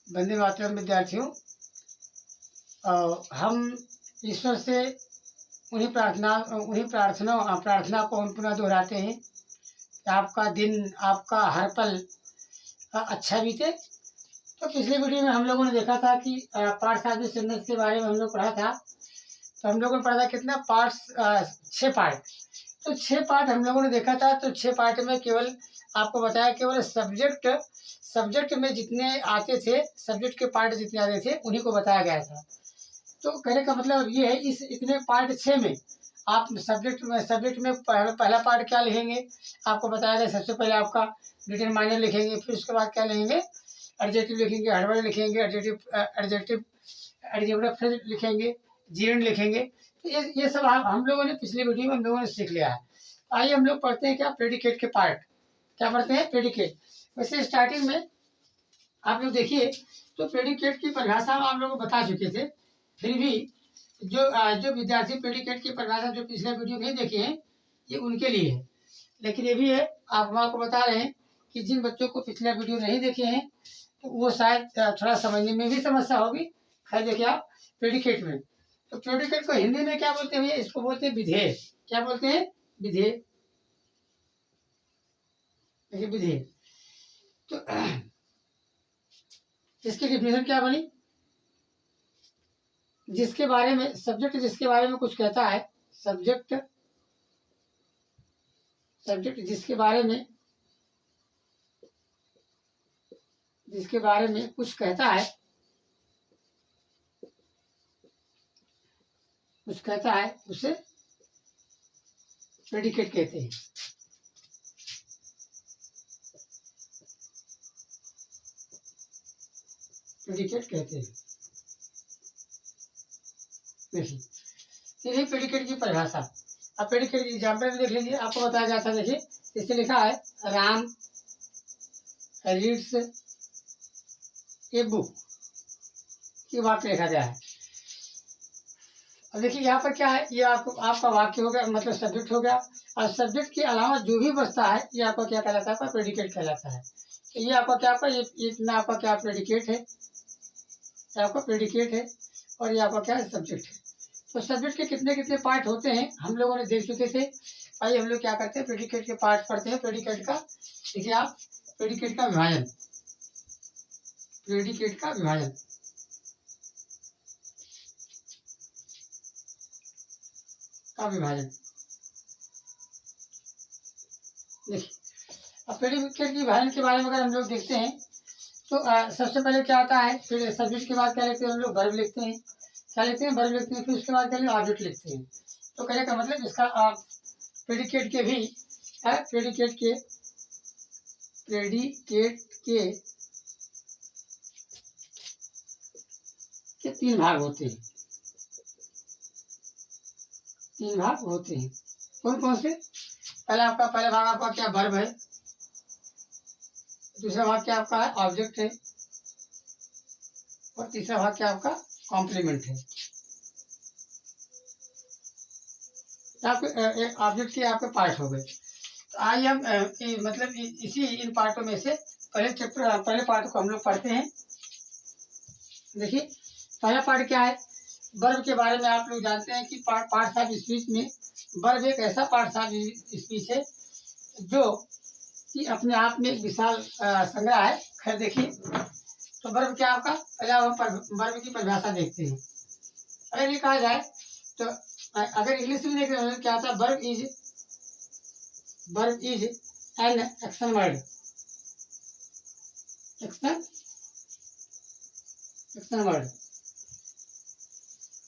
वंदे मातरम विद्यार्थियों। हम ईश्वर से उन्हीं प्रार्थना को हम पुनः दोहराते हैं कि आपका दिन, आपका हर पल अच्छा बीते। तो पिछले वीडियो में हम लोगों ने देखा था कि पार्ट्स सिंबल्स के बारे में हम लोग पढ़ा था। तो हम लोगों ने पढ़ा था कितना पार्ट्स, 6 पार्ट। तो 6 पार्ट हम लोगों ने देखा था। तो 6 पार्ट में केवल आपको बताया, केवल सब्जेक्ट में जितने आते थे, सब्जेक्ट के पार्ट जितने आते थे उन्हीं को बताया गया था। तो कहने का मतलब ये है, इस इतने पार्ट 6 में आप सब्जेक्ट में पहला पार्ट क्या लिखेंगे, आपको बताया गया। सबसे पहले आपका डिटरमाइनर लिखेंगे, फिर उसके बाद क्या लिखेंगे, एडजेक्टिव लिखेंगे, एडवर्ब लिखेंगे, एडजेक्टिव फ्रेज लिखेंगे, जीरेंड लिखेंगे। तो ये सब हम लोगों ने पिछले वीडियो में हम लोगों ने सीख लिया है। आइए हम लोग पढ़ते हैं क्या, प्रेडिकेट के पार्ट। क्या पढ़ते हैं, प्रेडिकेट। वैसे स्टार्टिंग में आप लोग देखिए, तो प्रेडिकेट की परिभाषा आप लोगों को बता चुके थे। फिर भी जो विद्यार्थी प्रेडिकेट की परिभाषा जो पिछले वीडियो नहीं देखे हैं, ये उनके लिए है। लेकिन ये भी है, हम आपको बता रहे हैं कि जिन बच्चों को पिछला वीडियो नहीं देखे हैं तो वो शायद थोड़ा समझने में भी समस्या होगी। खैर देखिए आप, प्रेडिकेट में, तो प्रेडिकेट को हिंदी में क्या बोलते हैं, इसको बोलते हैं विधेय। क्या बोलते हैं, विधेय। देखिए विधेय, तो इसकी डिफिनेशन क्या बनी, जिसके बारे में सब्जेक्ट जिसके बारे में कुछ कहता है, सब्जेक्ट जिसके बारे में कुछ कहता है, उसे प्रेडिकेट कहते हैं। प्रेडिकेट कहते हैं। देखिए, यही प्रेडिकेट की परिभाषा। अब प्रेडिकेट की एग्जाम्पल में देख लीजिए, आपको बताया गया था। देखिए, इससे लिखा है, राम रीड्स ए बुक, ये वाक्य लिखा गया है। अब देखिए यहाँ पर क्या है, ये आपका वाक्य हो गया, मतलब सब्जेक्ट हो गया। और सब्जेक्ट के अलावा जो भी बचता है, ये आपका क्या कहलाता है, आपका प्रेडिकेट कहलाता है। तो ये आपका क्या, आपका ये इतना आपका क्या प्रेडिकेट है, आपका प्रेडिकेट है। और ये आपका क्या है, सब्जेक्ट है। तो सब्जेक्ट के कितने कितने पार्ट होते हैं हम लोगों ने देख चुके थे। आइए हम लोग क्या करते हैं, प्रेडिकेट के पार्ट पढ़ते हैं। प्रेडिकेट का देखिए आप, प्रेडिकेट का विभाजन, प्रेडिकेट का विभाजन। देखिए, अब प्रेडिकेट की विभाजन के बारे में अगर हम लोग देखते हैं, तो सबसे पहले क्या आता है, फिर सब्जेक्ट के बाद क्या लिखते हैं हम लोग, वर्ब लिखते हैं। क्या लिखते हैं, वर्ब लिखते हैं। फिर उसके बाद क्या लिखते हैं, ऑब्जेक्ट लिखते हैं। तो कहने का मतलब इसका प्रेडिकेट के भी है, प्रेडिकेट के 3 भाग होते हैं। 3 भाग होते हैं। कौन कौन से, पहला भाग आपका क्या, वर्ब है। दूसरा भाग क्या आपका है, ऑब्जेक्ट है। और तीसरा भाग क्या आपका, कॉम्प्लीमेंट है। आपके ऑब्जेक्ट के आपके पार्ट हो गए। तो आइए हम मतलब इसी इन पार्टों में से पहले पार्ट को हम लोग पढ़ते हैं। देखिए, पहला पार्ट क्या है, वर्ब के बारे में आप लोग जानते हैं कि पार्ट्स ऑफ स्पीच में वर्ब एक ऐसा पार्ट्स ऑफ स्पीच है जो कि अपने आप में एक विशाल संग्रह है। खैर देखिए, तो वर्ब क्या आपका, पहले हम वर्ब की परिभाषा देखते हैं। अगर ये कहा जाए, तो अगर इंग्लिश में देख रहे हैं क्या आता है, verb is an action word. Action word.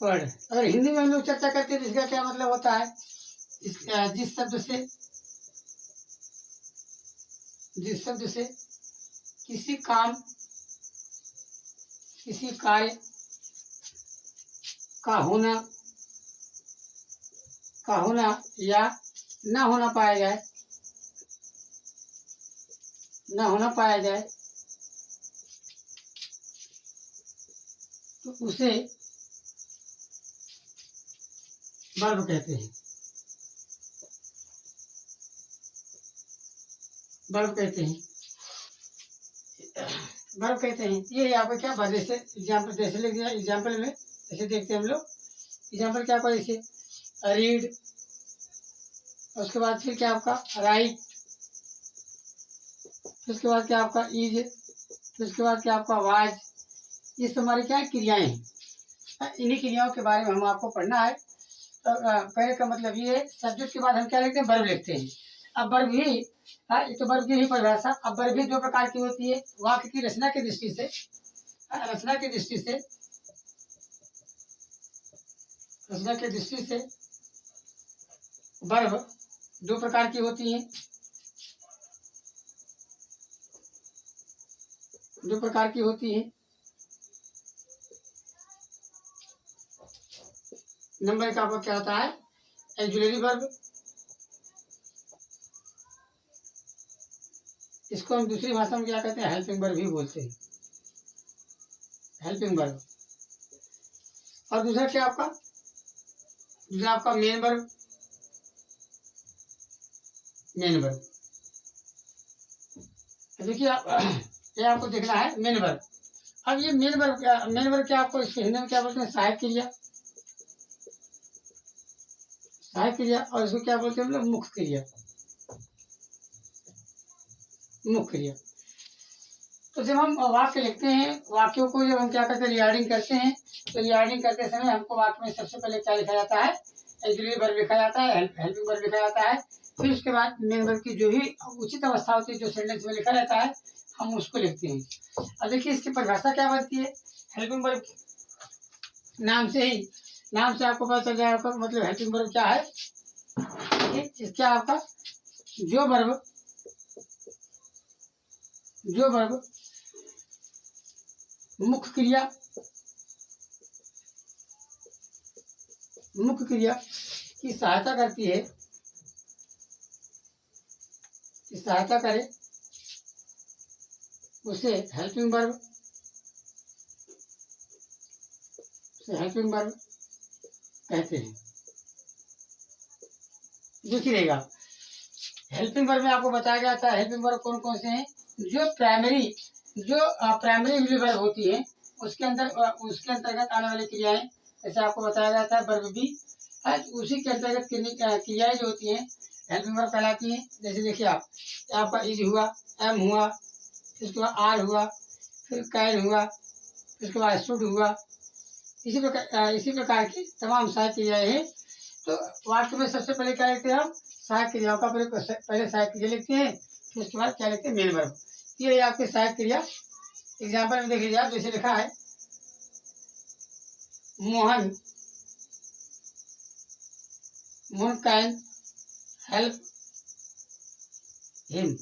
अगर हिंदी में हम लोग चर्चा करते हैं तो इसका क्या मतलब होता है, जिस शब्द से किसी कार्य का होना या ना होना पाया जाए, तो उसे वर्ब कहते हैं। वर्ब कहते हैं। ये आपको क्या वर्ब, जैसे एग्जाम्पल जैसे लिख दिया एग्जाम्पल में, जैसे देखते हैं हम लोग एग्जाम्पल क्या आपका, जैसे रीड, उसके बाद फिर क्या आपका राइट, फिर उसके बाद क्या आपका इज, फिर उसके बाद क्या आपका वाज। ये हमारी क्या है क्रियाएं हैं। इन्हीं क्रियाओं के बारे में हम आपको पढ़ना है। तो कहने का मतलब ये है, सब्जेक्ट के बाद हम क्या लिखते हैं, वर्ब लिखते हैं। अब वर्ब भी, ये तो वर्ब की ही परिभाषा। अब वर्ब भी दो प्रकार की होती है, वाक्य की रचना की दृष्टि से, रचना की दृष्टि से, रचना की दृष्टि से वर्ब दो प्रकार की होती हैं, दो प्रकार की होती हैं। नंबर एक आपका क्या होता है, एक्जुलरी वर्ब, इसको हम दूसरी भाषा में क्या कहते हैं, हेल्पिंग वर्ब भी बोलते हैं, हेल्पिंग वर्ब। और दूसरा क्या आपका, दूसरा आपका मेन वर्ब, मेन वर्ब। देखिए आप ये आपको देखना है मेन वर्ब। अब ये मेन वर्ब, मेन वर्ब क्या आपको इसके हिंदी में क्या बोलते हैं, सहायक क्रिया, सहायक क्रिया। और इसको क्या बोलते हैं हम लोग, मुख्य क्रिया, मुख्य क्रिया। तो जब हम वाक्य लिखते हैं, वाक्यों को जब हम क्या करते हैं, रिगार्डिंग करते हैं, तो रिगार्डिंग करते समय हमको वाक्य में सबसे पहले क्या लिखा जाता है, एक्जुलरी वर्ब लिखा जाता है, हेल्पिंग वर्ब लिखा जाता है। फिर उसके बाद मेन वर्ब की जो भी उचित अवस्था होती है, जो सेंटेंस में लिखा रहता है, हम उसको लिखते हैं। अब देखिए इसकी परिभाषा क्या बनती है, हेल्पिंग वर्ब नाम से ही, नाम से आपको पता चल जाएगा मतलब हेल्पिंग वर्ब क्या है। क्या आपका जो वर्ब, जो वर्ब मुख्य क्रिया, मुख्य क्रिया की सहायता करती है, की सहायता करे, उसे हेल्पिंग वर्ब, उसे हेल्पिंग वर्ब कहते हैं। देखिएगा हेल्पिंग वर्ब में आपको बताया गया था, हेल्पिंग वर्ब कौन कौन से हैं, जो प्राइमरी, जो प्राइमरी वर्ब होती है, उसके अंदर उसके अंतर्गत आने वाली क्रियाएं, जैसे आपको बताया गया था वर्ब बी, उसी के अंतर्गत क्रियाएं जो होती हैं हेल्पिंग वर्ब कहलाती हैं। जैसे देखिए आप, आपका इज हुआ, एम हुआ, फिर उसके बाद आर हुआ, फिर कैन हुआ, फिर उसके बाद शुड हुआ। इसी प्रकार की तमाम सहायक क्रियाएं हैं। तो वाक्य में सबसे पहले क्या लिखते हैं हम, सहायक क्रियाओं का पहले सहायक क्रिया लिखते हैं, फिर उसके बाद क्या लिखते हैं, मेन वर्ब। ये आपकी सहायक क्रिया। एग्जाम्पल में देख लीजिए आप, जैसे लिखा है Mohan, Mohan can help him,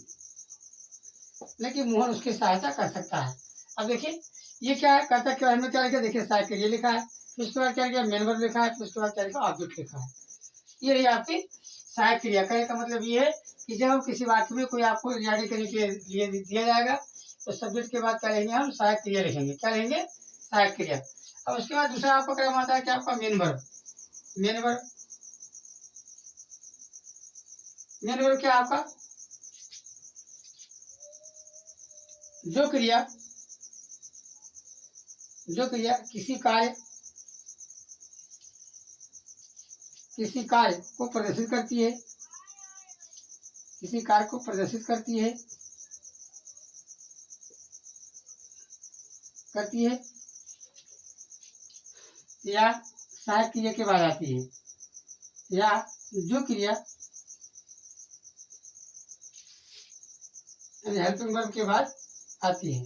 लेकिन मोहन उसकी सहायता कर सकता है। अब देखिए ये क्या है, करता क्या है, हमने क्या लिखा, देखिए सहायक क्रिया लिखा है, फिर उसके बाद क्या लिखा, मेन वर्ब लिखा है, फिर उसके बाद क्या लिखा, ऑब्जेक्ट लिखा है। ये रही आपकी सहायक क्रिया। कहने का मतलब ये है कि जब हम किसी वाक्य में कोई आपको रिगार्डिंग करने के लिए दिया जाएगा, तो सब्जेक्ट के बाद क्या लेंगे हम, सहायक क्रिया लिखेंगे। क्या लेंगे, सहायक क्रिया। अब उसके बाद दूसरा आपको क्रम आता है कि आपका main verb. Main verb, main verb क्या आपका, जो क्रिया, जो क्रिया किसी कार्य, किसी कार्य को प्रदर्शित करती है, किसी कार्य को प्रदर्शित करती है, करती है, या सहायक क्रिया के बाद आती है, या जो क्रिया हेल्पिंग वर्ब के बाद आती है,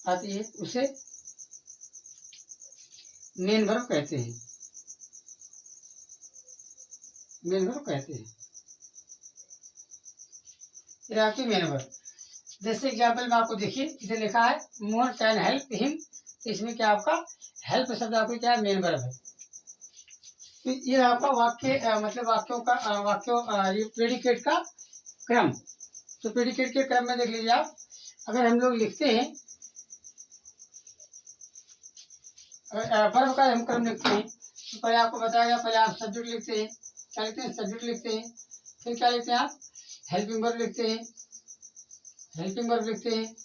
आती है, उसे मेन वर्ब कहते हैं, मेन वर्ब कहते हैं। ये आपकी मेन वर्ब। जैसे एग्जाम्पल में आपको देखिए, इसे लिखा है मोहन कैन हेल्प हिम, तो इसमें क्या आपका हेल्प शब्द आपको क्या है, मेन वर्ब है। तो ये आपका वाक्य मतलब वाक्यों का वाक्यों प्रेडिकेट का क्रम। तो प्रेडिकेट के क्रम में देख लीजिए आप, अगर हम लोग लिखते हैं, वर्ब का हम क्रम लिखते हैं, तो पहले आपको बताया गया, पहले आप सब्जेक्ट लिखते हैं, क्या लिखते हैं, सब्जेक्ट लिखते हैं, फिर क्या लिखते हैं आप, हेल्पिंग वर्ब लिखते हैं, हेल्पिंग वर्ब लिखते हैं।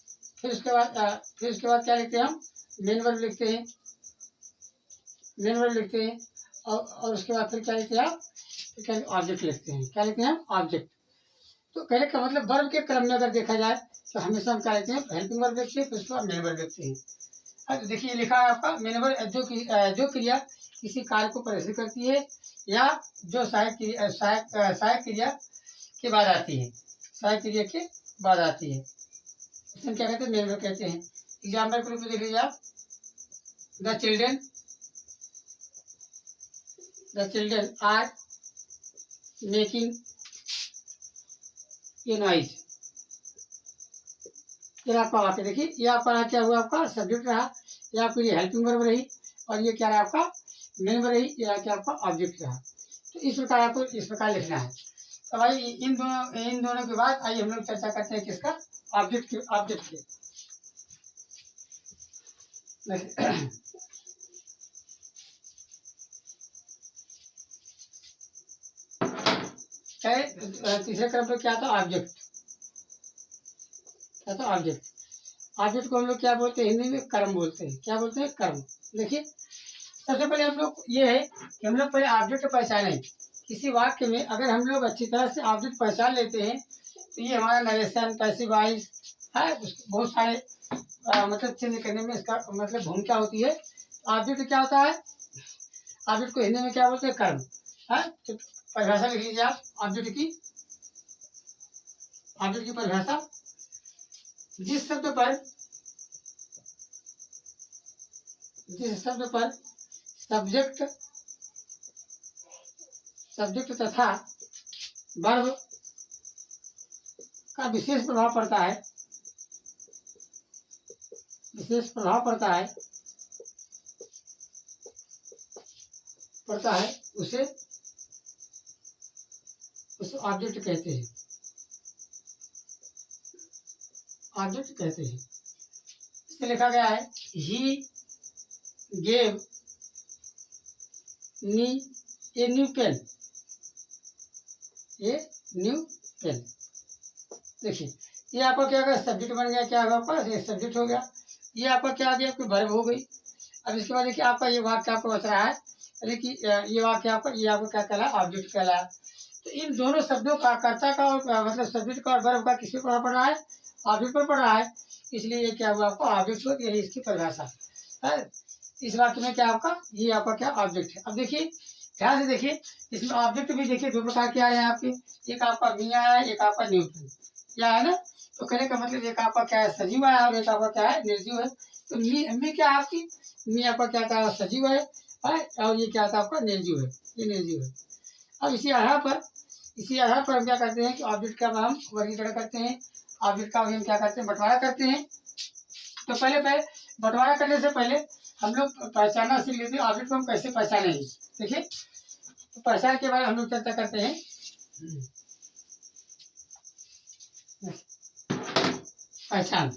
फिर उसके बाद क्या लिखते हैं हम, मेन वर्ब लिखते हैं, मेन वर्ब लिखते हैं। और उसके बाद फिर क्या लिखते हैं आप, क्या ऑब्जेक्ट लिखते हैं, क्या लिखते हैं हम, ऑब्जेक्ट। तो कहने का मतलब वर्ब के क्रम में अगर देखा जाए तो हमेशा हम क्या लिखते हैं, हेल्पिंग वर्ब लिखते हैं, फिर उसके बाद मेन वर्ब लिखते हैं। तो देखिए लिखा है आपका मेन वर्ब, जो क्रिया किसी कार्य को प्रदर्शित करती है या जो सहायक क्रिया के बाद आती है, सहायक क्रिया के बाद आती है, इसमें क्या कहते हैं, मेन वर्ब कहते हैं। एग्जाम्पल के रूप में देख लीजिए आप, the children are making a noise. फिर आपका वाक्य देखिए, ये आपका क्या हुआ, आपका सब्जेक्ट रहा, ये आपकी हेल्पिंग वर्ब रही, और ये क्या रहा आपका, मेन वर्ब रही, ये क्या आपका ऑब्जेक्ट रहा। तो इस प्रकार आपको इस प्रकार लिखना है। तो भाई इन दोनों के बाद आइए हम लोग चर्चा करते हैं किसका, ऑब्जेक्ट के। तीसरे क्रम पर क्या था, ऑब्जेक्ट, क्या था, ऑब्जेक्ट। ऑब्जेक्ट को हम लोग क्या बोलते हैं, हिंदी में कर्म बोलते हैं, क्या बोलते हैं, कर्म। देखिए सबसे पहले हम लोग ये है कि हम लोग पहले ऑब्जेक्ट पहचाने। किसी वाक्य में अगर हम लोग अच्छी तरह से ऑब्जेक्ट पहचान लेते हैं तो ये हमारा नरेशन, पैसिव वॉइस है, बहुत सारे मतलब चेंज करने में इसका मतलब भूमिका होती है। ऑब्जेक्ट क्या होता है, ऑब्जेक्ट को हिंदी में क्या बोलते हैं, कर्म है। तो परिभाषा लिख लीजिए आप ऑब्जेक्ट की। ऑब्जेक्ट की परिभाषा, जिस शब्द पर सब्जेक्ट तथा वर्ब का विशेष प्रभाव पड़ता है, उसे ऑब्जेक्ट कहते हैं, इसमें लिखा गया है, he gave me a new pen, देखिए ये आपका क्या होगा, सब्जेक्ट बन गया, क्या होगा आपका, ये सब्जेक्ट हो गया, ये आपका क्या आ गया, आपकी वर्ब हो गई। अब इसके बाद देखिए आपका ये वाक्य आपको बच रहा है, देखिए ये वाक्य आपका, ये आपको क्या कहला, ऑब्जेक्ट कहला। तो इन दोनों शब्दों का, कर्ता का और मतलब सब्जेक्ट का और वर्ब का किस पर पड़ रहा है, ऑब्जेक्ट पर पड़ रहा है, इसलिए ये क्या हुआ आपको, ऑब्जेक्ट हो, यही इसकी परिभाषा है। इस वाक्य में क्या आपका, ये आपका क्या ऑब्जेक्ट है। अब देखिए ध्यान से देखिए, इसमें ऑब्जेक्ट भी देखिए दो प्रकार के आए हैं आपके, एक आपका मी आया है, एक आपका न्यूटन, क्या है ना। तो कहने का मतलब एक आपका क्या है, सजीव है, और एक आपका क्या है, निर्जीव है। तो मी क्या है आपकी, मी आपका क्या था, सजीव है, और ये क्या था आपका, निर्जीव है, ये निर्जीव है। अब इसी आधार पर हम क्या करते हैं कि ऑब्जेक्ट का हम वर्गीकरण करते हैं, ऑब्जेक्ट का हम क्या करते हैं, बंटवारा करते हैं। तो पहले बंटवारा करने से पहले हम लोग पहचानना सीख लेते हैं, ऑब्जेक्ट को हम कैसे पहचानेंगे। देखिए तो पहचान के बारे में हम लोग चर्चा करते हैं। पहचान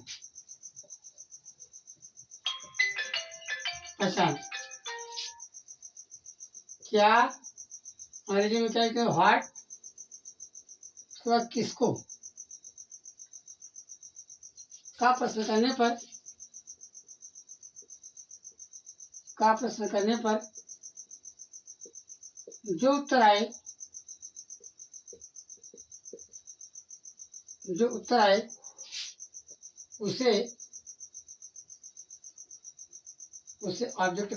क्या, अंग्रेजी में क्या कहते हैं, व्हाट, उसके बाद किसको का प्रश्न करने पर जो उत्तर आए उसे ऑब्जेक्ट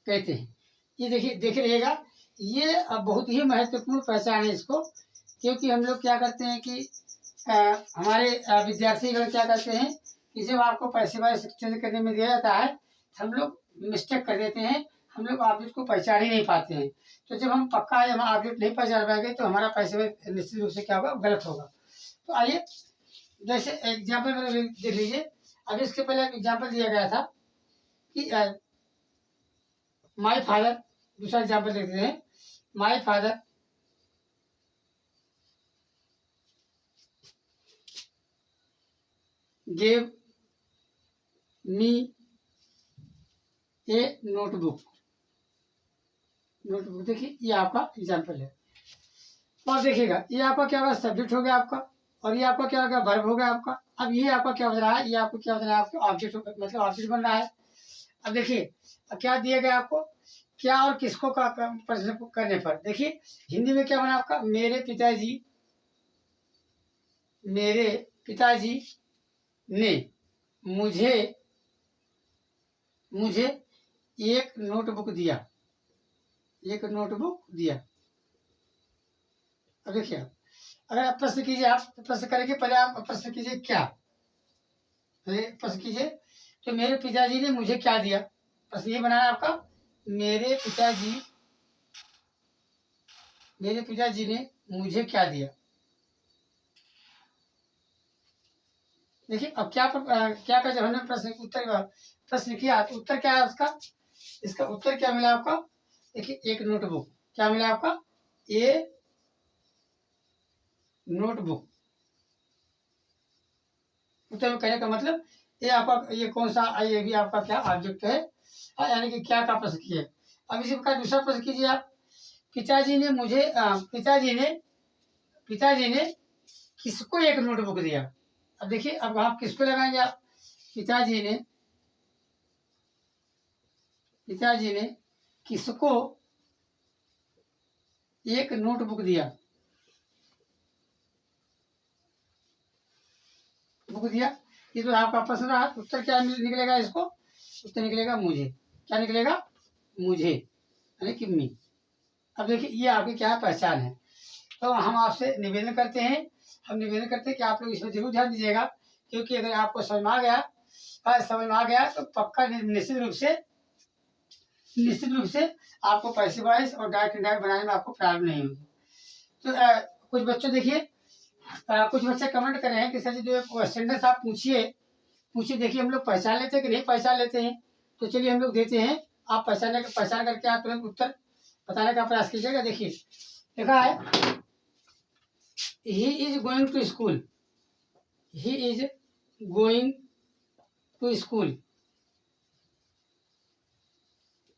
कहते हैं, ये देखिए देख रहिएगा, ये बहुत ही महत्वपूर्ण पहचान है इसको, क्योंकि हम लोग क्या करते हैं कि हमारे विद्यार्थीगण क्या करते हैं कि जब आपको पैसे वाइज चेंज करने में दिया जाता है, हम लोग मिस्टेक कर देते हैं, हम लोग ऑब्जेक्ट को पहचान ही नहीं पाते हैं। तो जब हम पक्का हम ऑब्जेक्ट नहीं पहचान पाएंगे तो हमारा पैसे वाइज निश्चित रूप से क्या होगा, गलत होगा। तो आइए जैसे एग्जाम्पल में देख लीजिए, अब इसके पहले एग्जाम्पल दिया गया था कि माई फादर, दूसरा एग्जाम्पल देखते हैं, my father gave me A notebook, देखिए ये आपका एग्जाम्पल है। तो आप देखिएगा ये आपका क्या होगा, सब्जेक्ट हो गया आपका, और ये आपका क्या हो गया, वर्ब हो गया आपका। अब ये आपका क्या बन रहा है, ये आपको क्या बन रहा है, आपका ऑब्जेक्ट, मतलब ऑब्जेक्ट बन रहा है। अब देखिए अब क्या दिया गया आपको, क्या और किसको का प्रश्न करने पर, देखिए हिंदी में क्या बना आपका, मेरे पिताजी, मेरे पिताजी ने मुझे मुझे एक नोटबुक दिया, एक नोटबुक दिया। अब देखिए अगर आप प्रश्न कीजिए, आप प्रश्न करेंगे, पहले आप प्रश्न कीजिए क्या, पहले प्रश्न कीजिए तो मेरे पिताजी ने मुझे क्या दिया, प्रश्न ये बनाना है आपका, मेरे पिताजी, मेरे पिताजी ने मुझे क्या दिया। देखिए अब क्या का जब हमने प्रश्न उत्तर प्रश्न किया तो उत्तर क्या है उसका, इसका उत्तर क्या मिला आपका, देखिए एक नोटबुक, क्या मिला आपका, ए नोटबुक। उत्तर में कहने का मतलब ये आपका, ये कौन सा, ये भी आपका क्या ऑब्जेक्ट है, यानी कि क्या का प्रश्न किए। अब इसी प्रकार दूसरा प्रश्न कीजिए आप, पिताजी ने मुझे पिताजी ने किसको एक नोटबुक दिया। अब देखिए अब आप किसको लगाएंगे आप, पिताजी ने, पिताजी ने किसको एक नोटबुक दिया, बुक दिया। ये तो आपका प्रश्न रहा, उत्तर क्या निकलेगा, इसको उत्तर निकलेगा मुझे, क्या निकलेगा, मुझे यानी कि मी। अब देखिए ये आपकी क्या पहचान है। तो हम आपसे निवेदन करते हैं, हम निवेदन करते हैं कि आप लोग इसमें जरूर ध्यान दीजिएगा, क्योंकि अगर आपको समझ में आ गया, तो पक्का निश्चित रूप से आपको पैसे वाइज और डायरेक्ट इनडायरेक्ट बनाने में आपको प्रॉब्लम नहीं होगी। तो कुछ बच्चों देखिए, कुछ बच्चे कमेंट कर रहे हैं कि सर जी जो सेंटेंस आप पूछिए, देखिए हम लोग पहचान लेते हैं कि नहीं पहचान लेते हैं। तो चलिए हम लोग देते हैं, आप पहचान करके आप तुरंत उत्तर बताने का प्रयास कीजिएगा। देखिए लिखा है, he is going to school, he is going to school.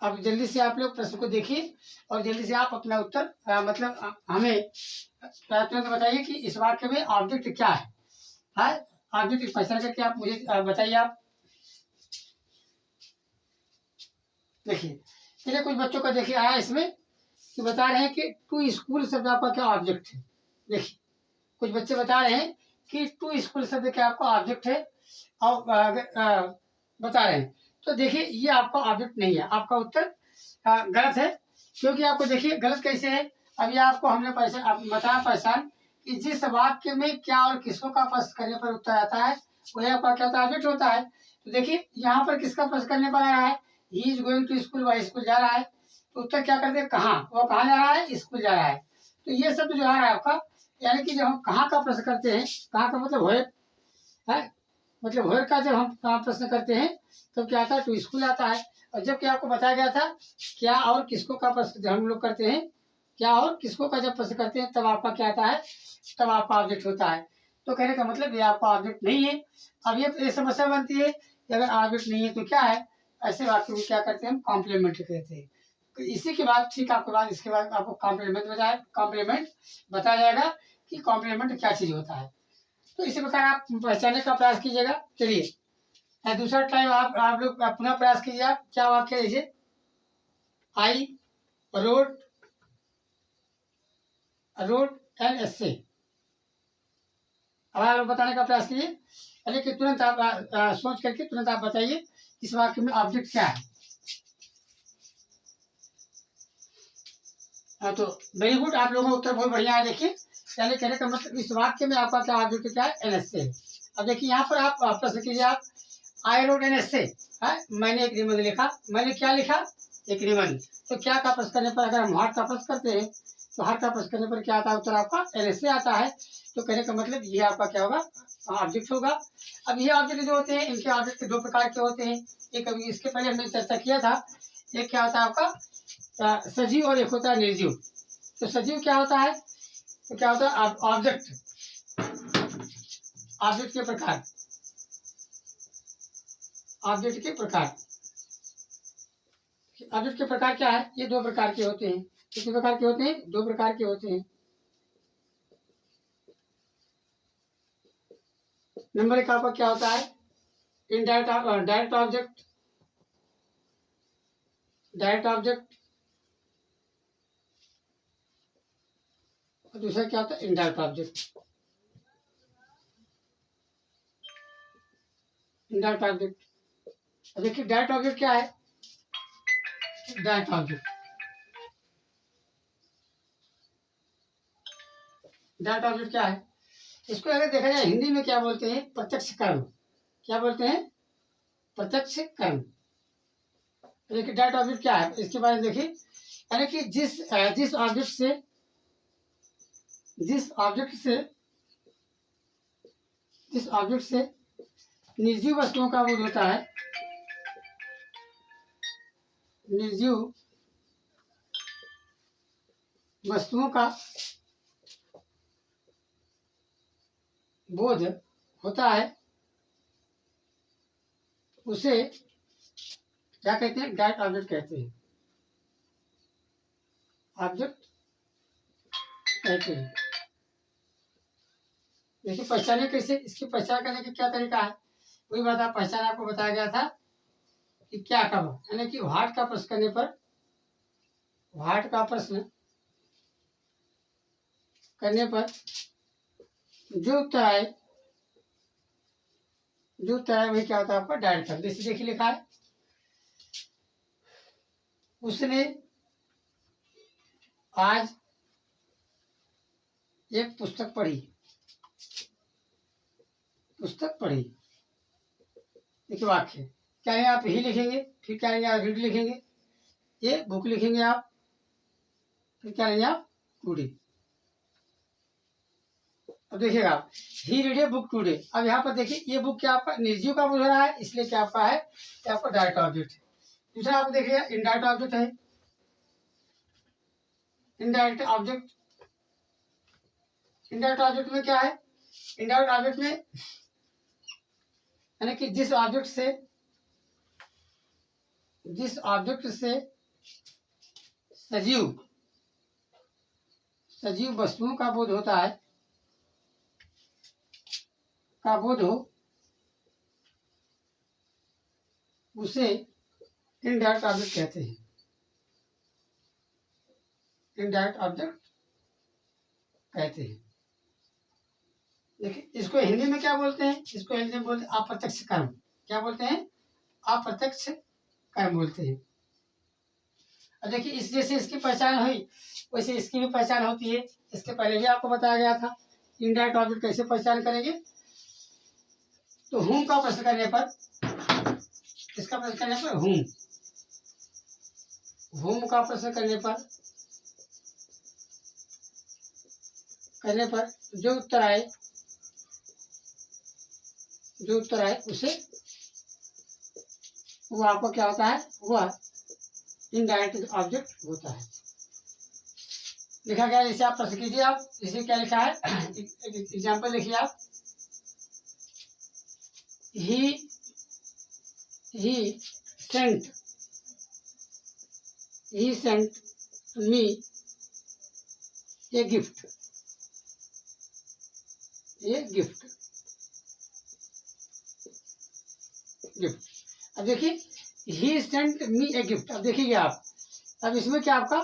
अब जल्दी से आप लोग प्रश्न को देखिए और जल्दी से आप अपना उत्तर हमें तुरंत बताइए कि इस वाक्य में ऑब्जेक्ट क्या है ऑब्जेक्ट पहचान करके आप मुझे बताइए। आप देखिए चलिए कुछ बच्चों का देखिए आया इसमें कि बता रहे हैं कि टू स्कूल शब्द आपका क्या ऑब्जेक्ट है। देखिए कुछ बच्चे बता रहे हैं कि टू स्कूल शब्द क्या आपका ऑब्जेक्ट है, और बता रहे हैं। तो देखिए ये आपका ऑब्जेक्ट नहीं है, आपका उत्तर गलत है। क्योंकि आपको देखिए गलत कैसे है, अभी आपको हमने बताया पहचान कि जिस वाक्य में क्या और किसको का प्रश्न करने पर उत्तर आता है वही आपका क्या होता है, ऑब्जेक्ट होता है। तो देखिए यहाँ पर किसका प्रश्न करने पर आया है, he is going to school, वह स्कूल जा रहा है। तो उत्तर क्या करते हैं, कहाँ, वो कहाँ जा रहा है, स्कूल जा रहा है। तो ये सब जो आ रहा है आपका, यानी कि जब हम कहाँ का प्रश्न करते हैं, कहाँ का मतलब है, मतलब वेयर का जब हम प्रश्न करते हैं तब क्या आता है, टू स्कूल आता है। और जब क्या आपको बताया गया था क्या और किसको का प्रश्न जब हम लोग करते हैं, क्या और किसको का जब प्रश्न करते हैं तब आपका क्या आता है, तब आपका ऑब्जेक्ट होता है। तो कहने का मतलब ये आपका ऑब्जेक्ट नहीं है। अब ये समस्या बनती है कि अगर ऑब्जेक्ट नहीं है तो क्या है, ऐसे वाक्य में क्या करते हैं, हम कॉम्प्लीमेंट कहते हैं। तो इसी के बाद ठीक आपके बाद इसके बाद आपको कॉम्प्लीमेंट बताया जाएगा कि कॉम्प्लीमेंट क्या चीज होता है। तो इसी प्रकार आप पहचानने का प्रयास कीजिएगा। चलिए दूसरा टाइम आप लोग पुनः प्रयास कीजिए। आप क्या वाक्य लीजिए, आई रोड एन एस्से। अब आप लोग बताने का प्रयास कीजिए, पहले कि तुरंत आप सोच करके तुरंत आप बताइए इस वाक्य में ऑब्जेक्ट क्या है। तो वेरी गुड, आप लोगों का उत्तर बहुत बढ़िया है। देखिए पहले कहने का मतलब इस वाक्य में आपका क्या ऑब्जेक्ट क्या है, एन एस्से। अब देखिए यहाँ पर आप प्रश्न कीजिए, आप आई रोड एन एस्से है, मैंने एक निबंध लिखा, मैंने क्या लिखा, एक निबंध। तो क्या का प्रश्न करने पर, अगर हम हार्ट का प्रश्न करते हैं तो हार्ट का प्रश्न करने पर क्या आता है, उत्तर आपका एन एस्से आता है। तो कहने का मतलब ये आपका क्या होगा, ऑब्जेक्ट होगा। अब ये ऑब्जेक्ट जो होते हैं इनके ऑब्जेक्ट दो प्रकार के होते हैं। एक अभी इसके पहले हमने चर्चा किया था, एक क्या होता है आपका सजीव और एक होता है निर्जीव। तो सजीव क्या होता है, तो क्या होता है ऑब्जेक्ट, ऑब्जेक्ट के प्रकार, ऑब्जेक्ट के प्रकार, ऑब्जेक्ट के प्रकार क्या है, ये दो प्रकार के होते हैं। कितने प्रकार के होते हैं, दो प्रकार के होते हैं। नंबर एक आपका क्या होता है, indirect direct object, direct object, और दूसरा क्या होता है इनडायरेक्ट ऑब्जेक्ट, इनडायरेक्ट ऑब्जेक्ट। अब देखिए डायरेक्ट ऑब्जेक्ट क्या है, डायरेक्ट ऑब्जेक्ट, डायरेक्ट ऑब्जेक्ट क्या है, इसको अगर देखा जाए हिंदी में क्या बोलते हैं, प्रत्यक्ष कर्म। क्या बोलते हैं, प्रत्यक्ष कर्म। देखिए डायरेक्ट ऑब्जेक्ट क्या है, इसके बारे में देखिए, यानी कि जिस ऑब्जेक्ट से, जिस ऑब्जेक्ट से, जिस ऑब्जेक्ट से निर्जीव वस्तुओं का बोध होता है, निर्जीव वस्तुओं का बोध होता है, उसे क्या कहते हैं, डायरेक्ट ऑब्जेक्ट कहते हैं, ऑब्जेक्ट कहते हैं। देखिए पहचाने कैसे, इसकी पहचान करने का क्या तरीका है, वही बात आप पहचान आपको बताया गया था कि क्या कब, यानी कि व्हाट का प्रश्न करने पर, व्हाट का प्रश्न करने पर जो उत्तर आए, जो उत्तर आए वही क्या होता है आपका डायरेक्ट ऑब्जेक्ट। जैसे देखिए लिखा है, उसने आज एक पुस्तक पढ़ी, पुस्तक पढ़ी। देखिए वाक्य क्या है, आप ही लिखेंगे, फिर क्या लेंगे आप रीड लिखेंगे, ये बुक लिखेंगे आप, फिर क्या लेंगे आप टूडे। अब देखिएगा आप, ही रीड ए बुक टूडे। अब यहाँ पर देखिए ये बुक क्या आपका निर्जीव का बोध हो रहा है, इसलिए क्या आपका है, क्या आपका डायरेक्ट ऑब्जेक्ट है। दूसरा आप देखिए इनडायरेक्ट ऑब्जेक्ट है, इनडायरेक्ट ऑब्जेक्ट, इनडायरेक्ट ऑब्जेक्ट में क्या है, इनडायरेक्ट ऑब्जेक्ट में यानी कि जिस ऑब्जेक्ट से, जिस ऑब्जेक्ट से सजीव, सजीव वस्तुओं का बोध होता है, का बोध हो, उसे इनडायरेक्ट ऑब्जेक्ट कहते हैं, इनडायरेक्ट ऑब्जेक्ट कहते हैं। देखिए इसको हिंदी में क्या बोलते हैं, इसको हिंदी में बोलते हैं अप्रत्यक्ष कर्म। क्या बोलते हैं, अप्रत्यक्ष कर्म बोलते हैं। अब देखिए इस जैसे इसकी पहचान हुई, वैसे इसकी भी पहचान होती है। इसके पहले भी आपको बताया गया था इनडायरेक्ट ऑब्जेक्ट कैसे पहचान करेंगे। तो हुम का प्रश्न करने पर, इसका प्रश्न करने पर हुम, हुम का प्रश्न करने पर जो उत्तर आए, जो उत्तर आए उसे, वो आपको क्या होता है, वह इनडायरेक्ट ऑब्जेक्ट होता है। लिखा गया जैसे आप प्रश्न कीजिए, आप इसे क्या लिखा है, एग्जाम्पल लिखिए आप, he sent, he sent me a gift, ये गिफ्ट, गिफ्ट। अब देखिए ही सेंट मी ए गिफ्ट। अब देखिए आप, अब इसमें क्या आपका,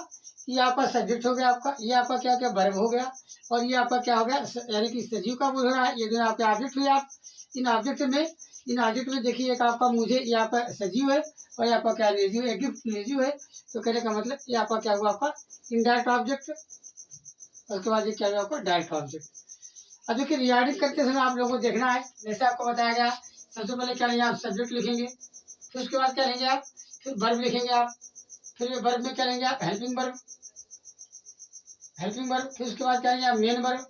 ये आपका सब्जेक्ट हो गया, आपका ये आपका क्या क्या वर्ब हो गया, और ये आपका क्या हो गया, यानी कि सजीव का बोध हो रहा है। ये दोनों आपके ऑब्जेक्ट हुए। आप इन ऑब्जेक्ट में देखिए, एक आपका मुझे, ये आपका सजीव है, और ये आपका क्या निर्जीव है, गिफ्ट निर्जीव है। तो कहने का मतलब ये आपका क्या हुआ, आपका इनडायरेक्ट ऑब्जेक्ट। उसके बाद ये क्या हुआ आपका डायरेक्ट ऑब्जेक्ट। अब देखिए रिगार्डिंग करते समय आप लोगों को देखना है, जैसे आपको बताया गया, सबसे पहले क्या लेंगे आप, सब्जेक्ट लिखेंगे, फिर उसके बाद क्या लेंगे आप, फिर वर्ब लिखेंगे आप, फिर वर्ब में क्या लेंगे आप, हेल्पिंग वर्ब, हेल्पिंग वर्ब, फिर उसके बाद क्या लेंगे आप, मेन वर्ब,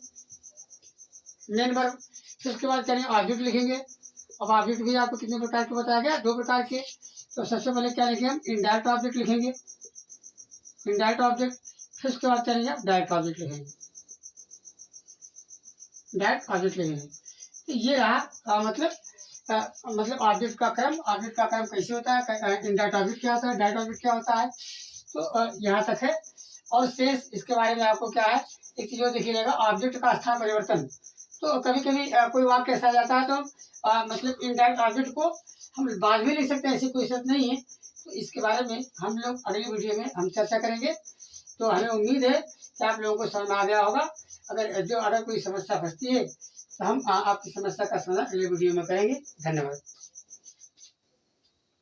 मेन वर्ब, फिर उसके बाद क्या लेंगे ऑब्जेक्ट लिखेंगे। अब ऑब्जेक्ट भी आपको कितने प्रकार के बताया गया, 2 प्रकार के। तो सबसे पहले क्या लिखेंगे हम, इनडायरेक्ट ऑब्जेक्ट लिखेंगे, इनडायरेक्ट ऑब्जेक्ट, फिर उसके बाद क्या लेंगे आप, डायरेक्ट ऑब्जेक्ट लिखेंगे, डायरेक्ट ऑब्जेक्ट लिखेंगे। तो ये रहा मतलब ऑब्जेक्ट का क्रम। ऑब्जेक्ट का क्रम कैसे होता है, इनडायरेक्ट ऑब्जेक्ट क्या होता है, डायरेक्ट ऑब्जेक्ट क्या होता है। तो यहाँ तक है। और शेष इसके बारे में आपको क्या है, एक चीज और देखिएगा, ऑब्जेक्ट का स्थान परिवर्तन। तो कभी कभी कोई वाक्य ऐसा आ जाता है तो मतलब इनडायरेक्ट ऑब्जेक्ट को हम बाद में लिख सकते हैं, ऐसी कोई शर्त नहीं है। तो इसके बारे में हम लोग अगली वीडियो में हम चर्चा करेंगे। तो हमें उम्मीद है कि आप लोगों को समझ में आ गया होगा। अगर कोई समस्या फंसती है तो हम आपकी समस्या का समाधान अगले वीडियो में करेंगे। धन्यवाद।